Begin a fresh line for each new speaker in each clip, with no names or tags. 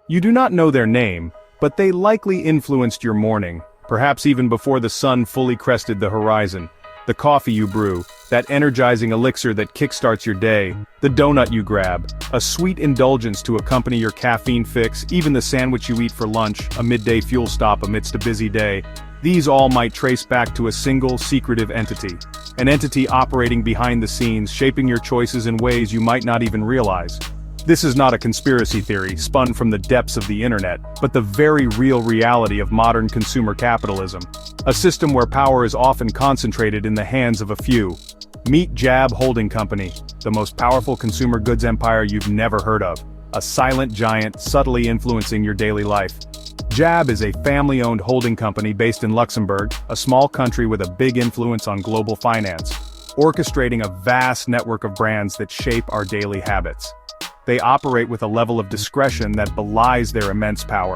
You do not know their name, but they likely influenced your morning, perhaps even before the sun fully crested the horizon. The coffee you brew, that energizing elixir that kickstarts your day, the donut you grab, a sweet indulgence to accompany your caffeine fix, even the sandwich you eat for lunch, a midday fuel stop amidst a busy day. These all might trace back to a single, secretive entity. An entity operating behind the scenes, shaping your choices in ways you might not even realize. This is not a conspiracy theory spun from the depths of the internet, but the very real reality of modern consumer capitalism. A system where power is often concentrated in the hands of a few. Meet JAB Holding Company, the most powerful consumer goods empire you've never heard of. A silent giant subtly influencing your daily life. JAB is a family-owned holding company based in Luxembourg, a small country with a big influence on global finance, orchestrating a vast network of brands that shape our daily habits. They operate with a level of discretion that belies their immense power.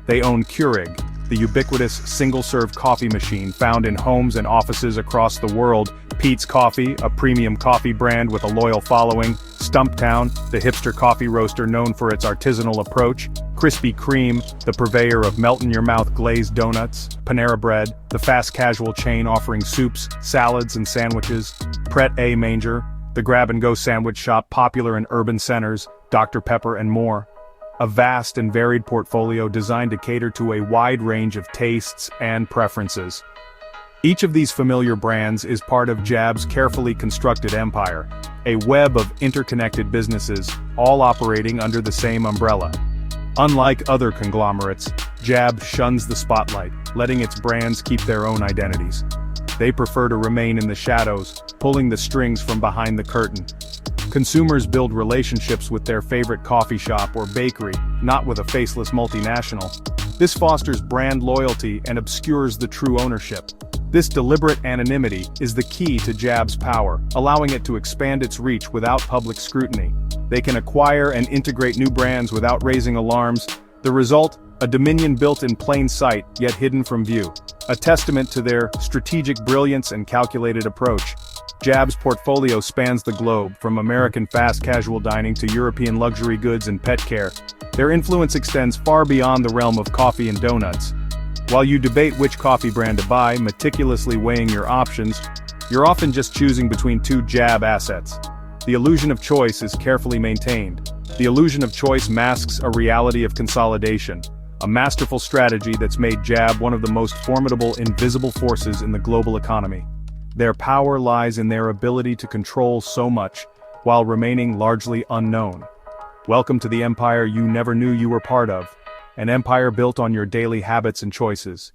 They own Keurig, the ubiquitous single-serve coffee machine found in homes and offices across the world, Peet's Coffee, a premium coffee brand with a loyal following, Stumptown, the hipster coffee roaster known for its artisanal approach, Krispy Kreme, the purveyor of melt-in-your-mouth glazed donuts, Panera Bread, the fast-casual chain offering soups, salads and sandwiches, Pret A Manger, the grab-and-go sandwich shop popular in urban centers, Dr Pepper and more. A vast and varied portfolio designed to cater to a wide range of tastes and preferences. Each of these familiar brands is part of JAB's carefully constructed empire, a web of interconnected businesses, all operating under the same umbrella. Unlike other conglomerates, JAB shuns the spotlight, letting its brands keep their own identities. They prefer to remain in the shadows, pulling the strings from behind the curtain. Consumers build relationships with their favorite coffee shop or bakery, not with a faceless multinational. This fosters brand loyalty and obscures the true ownership. This deliberate anonymity is the key to JAB's power, allowing it to expand its reach without public scrutiny. They can acquire and integrate new brands without raising alarms. The result? A dominion built in plain sight, yet hidden from view. A testament to their strategic brilliance and calculated approach. JAB's portfolio spans the globe, from American fast casual dining to European luxury goods and pet care. Their influence extends far beyond the realm of coffee and donuts. While you debate which coffee brand to buy, meticulously weighing your options, you're often just choosing between two JAB assets. The illusion of choice is carefully maintained. The illusion of choice masks a reality of consolidation. A masterful strategy that's made JAB one of the most formidable invisible forces in the global economy. Their power lies in their ability to control so much, while remaining largely unknown. Welcome to the empire you never knew you were part of. An empire built on your daily habits and choices.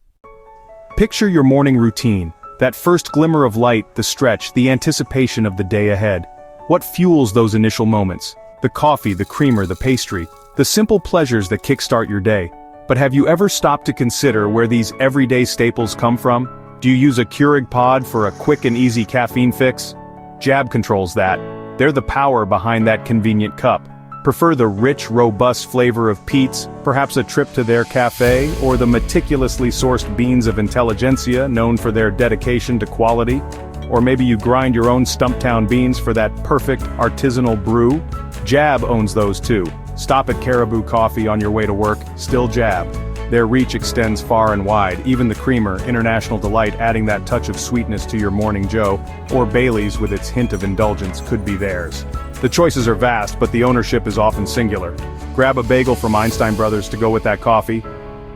Picture your morning routine, that first glimmer of light, the stretch, the anticipation of the day ahead. What fuels those initial moments? The coffee, the creamer, the pastry, the simple pleasures that kickstart your day. But have you ever stopped to consider where these everyday staples come from? Do you use a Keurig pod for a quick and easy caffeine fix? JAB controls that. They're the power behind that convenient cup. Prefer the rich, robust flavor of Peet's, perhaps a trip to their cafe, or the meticulously sourced beans of intelligentsia known for their dedication to quality? Or maybe you grind your own Stumptown beans for that perfect artisanal brew? JAB owns those too. Stop at Caribou Coffee on your way to work, still JAB. Their reach extends far and wide, even the creamer, International Delight, adding that touch of sweetness to your Morning Joe, or Bailey's with its hint of indulgence could be theirs. The choices are vast, but the ownership is often singular. Grab a bagel from Einstein Brothers to go with that coffee,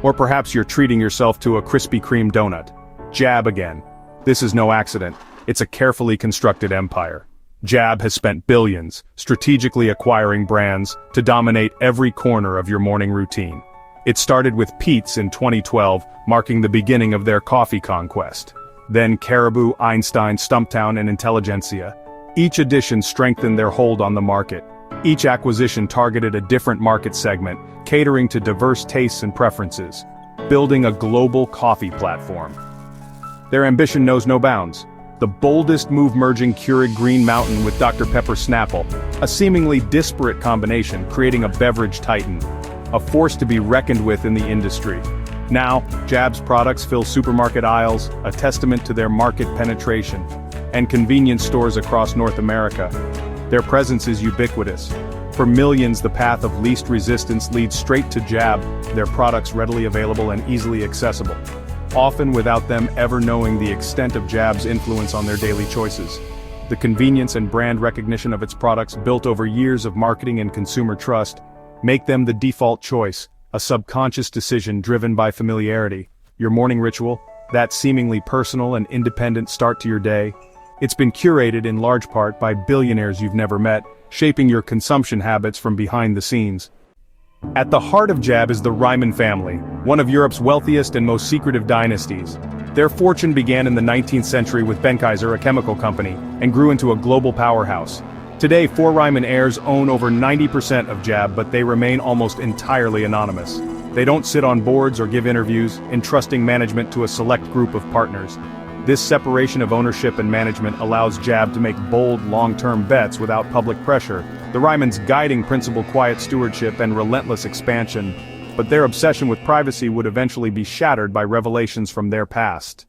or perhaps you're treating yourself to a Krispy Kreme donut. JAB again. This is no accident. It's a carefully constructed empire. JAB has spent billions, strategically acquiring brands to dominate every corner of your morning routine. It started with Peet's in 2012, marking the beginning of their coffee conquest. Then Caribou, Einstein, Stumptown, and Intelligentsia. Each addition strengthened their hold on the market. Each acquisition targeted a different market segment, catering to diverse tastes and preferences, building a global coffee platform. Their ambition knows no bounds. The boldest move merging Keurig Green Mountain with Dr Pepper Snapple, a seemingly disparate combination creating a beverage titan, a force to be reckoned with in the industry. Now, JAB's products fill supermarket aisles, a testament to their market penetration, and convenience stores across North America. Their presence is ubiquitous. For millions, the path of least resistance leads straight to Jab, their products readily available and easily accessible, often without them ever knowing the extent of Jab's influence on their daily choices. The convenience and brand recognition of its products, built over years of marketing and consumer trust, make them the default choice, a subconscious decision driven by familiarity. Your morning ritual, that seemingly personal and independent start to your day, it's been curated in large part by billionaires you've never met, shaping your consumption habits from behind the scenes. At the heart of Jab is the Reimann family, one of Europe's wealthiest and most secretive dynasties. Their fortune began in the 19th century with Benckiser, a chemical company, and grew into a global powerhouse. Today, four Reimann heirs own over 90% of Jab, but they remain almost entirely anonymous. They don't sit on boards or give interviews, entrusting management to a select group of partners. This separation of ownership and management allows Jab to make bold, long-term bets without public pressure. The Reimanns' guiding principle: quiet stewardship and relentless expansion. But their obsession with privacy would eventually be shattered by revelations from their past.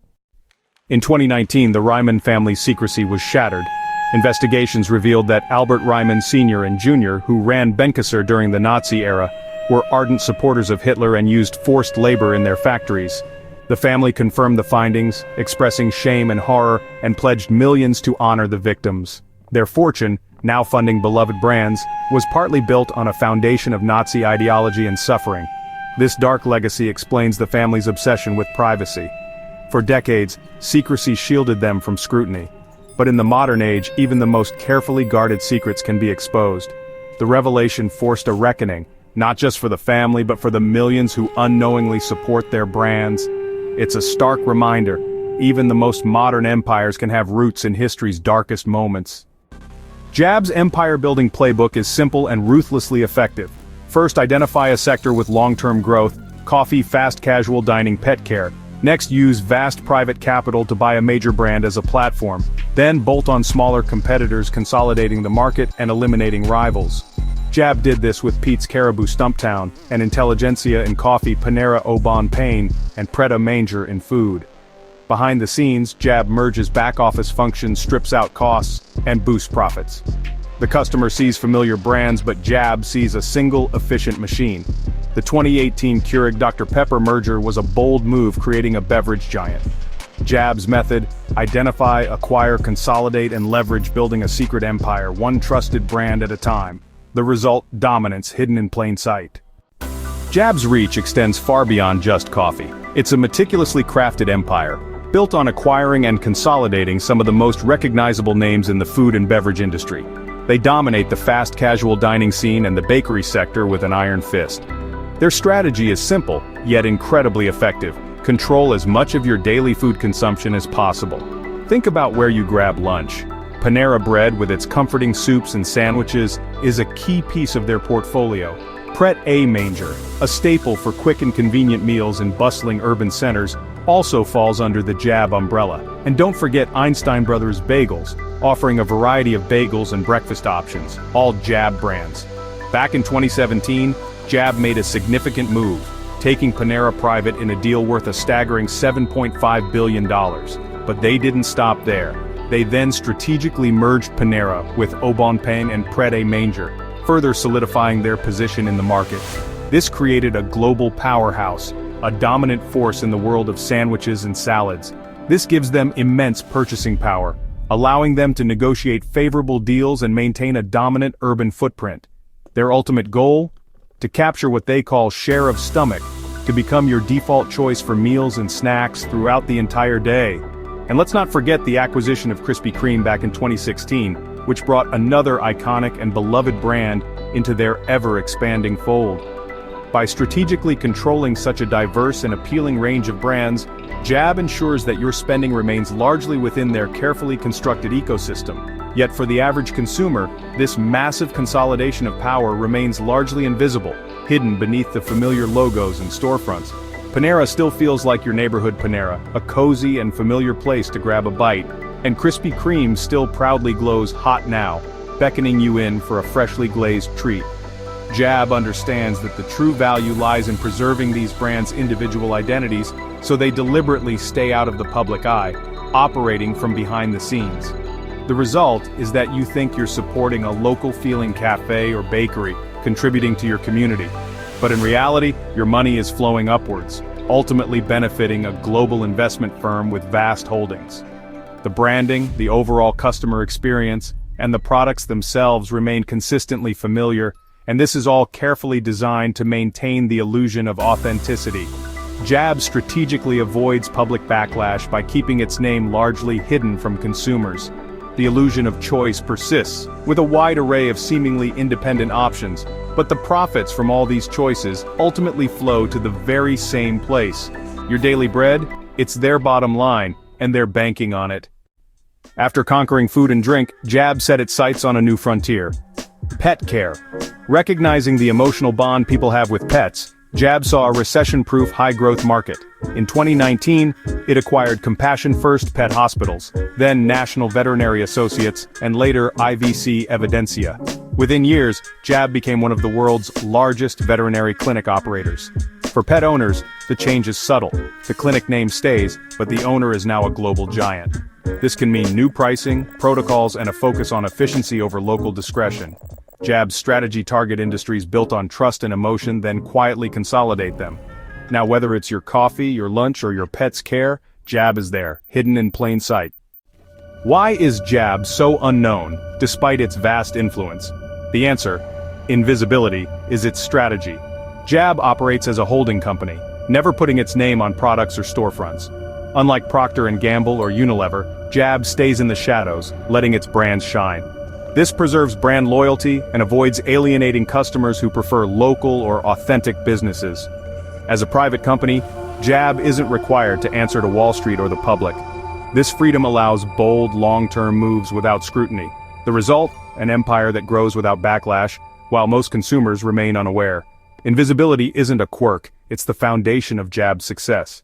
In 2019, the Reimann family's secrecy was shattered. Investigations revealed that Albert Reimann Sr. and Jr., who ran Benckiser during the Nazi era, were ardent supporters of Hitler and used forced labor in their factories. The family confirmed the findings, expressing shame and horror, and pledged millions to honor the victims. Their fortune, now funding beloved brands, was partly built on a foundation of Nazi ideology and suffering. This dark legacy explains the family's obsession with privacy. For decades, secrecy shielded them from scrutiny. But in the modern age, even the most carefully guarded secrets can be exposed. The revelation forced a reckoning, not just for the family but for the millions who unknowingly support their brands. It's a stark reminder, even the most modern empires can have roots in history's darkest moments. Jab's empire-building playbook is simple and ruthlessly effective. First, identify a sector with long-term growth: coffee, fast casual dining, pet care. Next, use vast private capital to buy a major brand as a platform. Then bolt on smaller competitors, consolidating the market and eliminating rivals. Jab did this with Pete's Caribou Stumptown, and Intelligentsia in coffee, Panera Au Bon Pain, and Pret A Manger in food. Behind the scenes, Jab merges back-office functions, strips out costs, and boosts profits. The customer sees familiar brands, but Jab sees a single, efficient machine. The 2018 Keurig and Dr Pepper merger was a bold move, creating a beverage giant. Jab's method: identify, acquire, consolidate, and leverage, building a secret empire, one trusted brand at a time. The result: dominance hidden in plain sight. Jab's reach extends far beyond just coffee. It's a meticulously crafted empire, built on acquiring and consolidating some of the most recognizable names in the food and beverage industry. They dominate the fast casual dining scene and the bakery sector with an iron fist. Their strategy is simple, yet incredibly effective: control as much of your daily food consumption as possible. Think about where you grab lunch. Panera Bread, with its comforting soups and sandwiches, is a key piece of their portfolio. Pret A Manger, a staple for quick and convenient meals in bustling urban centers, also falls under the Jab umbrella. And don't forget Einstein Brothers Bagels, offering a variety of bagels and breakfast options, all Jab brands. Back in 2017, Jab made a significant move, taking Panera private in a deal worth a staggering $7.5 billion. But they didn't stop there. They then strategically merged Panera with Au Bon Pain and Pret A Manger, further solidifying their position in the market. This created a global powerhouse, a dominant force in the world of sandwiches and salads. This gives them immense purchasing power, allowing them to negotiate favorable deals and maintain a dominant urban footprint. Their ultimate goal? To capture what they call share of stomach, to become your default choice for meals and snacks throughout the entire day. And let's not forget the acquisition of Krispy Kreme back in 2016, which brought another iconic and beloved brand into their ever-expanding fold. By strategically controlling such a diverse and appealing range of brands, Jab ensures that your spending remains largely within their carefully constructed ecosystem. Yet for the average consumer, this massive consolidation of power remains largely invisible, hidden beneath the familiar logos and storefronts. Panera still feels like your neighborhood Panera, a cozy and familiar place to grab a bite, and Krispy Kreme still proudly glows hot now, beckoning you in for a freshly glazed treat. Jab understands that the true value lies in preserving these brands' individual identities, so they deliberately stay out of the public eye, operating from behind the scenes. The result is that you think you're supporting a local-feeling cafe or bakery, contributing to your community. But in reality, your money is flowing upwards, ultimately benefiting a global investment firm with vast holdings. The branding, the overall customer experience, and the products themselves remain consistently familiar, and this is all carefully designed to maintain the illusion of authenticity. Jab strategically avoids public backlash by keeping its name largely hidden from consumers. The illusion of choice persists, with a wide array of seemingly independent options, but the profits from all these choices ultimately flow to the very same place. Your daily bread? It's their bottom line, and they're banking on it. After conquering food and drink, Jab set its sights on a new frontier: pet care. Recognizing the emotional bond people have with pets, Jab saw a recession-proof high-growth market. In 2019, it acquired Compassion First Pet Hospitals, then National Veterinary Associates, and later IVC Evidencia. Within years, Jab became one of the world's largest veterinary clinic operators. For pet owners, the change is subtle. The clinic name stays, but the owner is now a global giant. This can mean new pricing, protocols, and a focus on efficiency over local discretion. Jab's strategy target industries built on trust and emotion, then quietly consolidate them. Now whether it's your coffee, your lunch, or your pet's care, Jab is there, hidden in plain sight. Why is Jab so unknown, despite its vast influence? The answer, invisibility, is its strategy. Jab operates as a holding company, never putting its name on products or storefronts. Unlike Procter & Gamble or Unilever, Jab stays in the shadows, letting its brands shine. This preserves brand loyalty and avoids alienating customers who prefer local or authentic businesses. As a private company, Jab isn't required to answer to Wall Street or the public. This freedom allows bold, long-term moves without scrutiny. The result, an empire that grows without backlash, while most consumers remain unaware. Invisibility isn't a quirk, it's the foundation of Jab's success.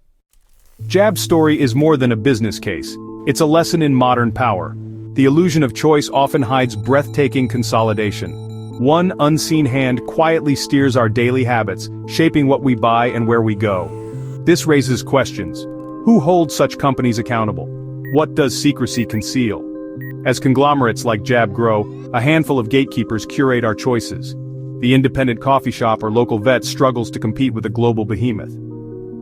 Jab's story is more than a business case. It's a lesson in modern power. The illusion of choice often hides breathtaking consolidation. One unseen hand quietly steers our daily habits, shaping what we buy and where we go. This raises questions. Who holds such companies accountable? What does secrecy conceal? As conglomerates like Jab grow, a handful of gatekeepers curate our choices. The independent coffee shop or local vet struggles to compete with a global behemoth.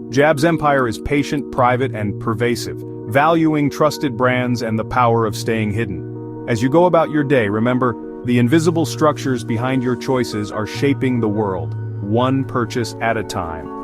Jab's empire is patient, private, and pervasive, valuing trusted brands and the power of staying hidden. As you go about your day, remember, the invisible structures behind your choices are shaping the world, one purchase at a time.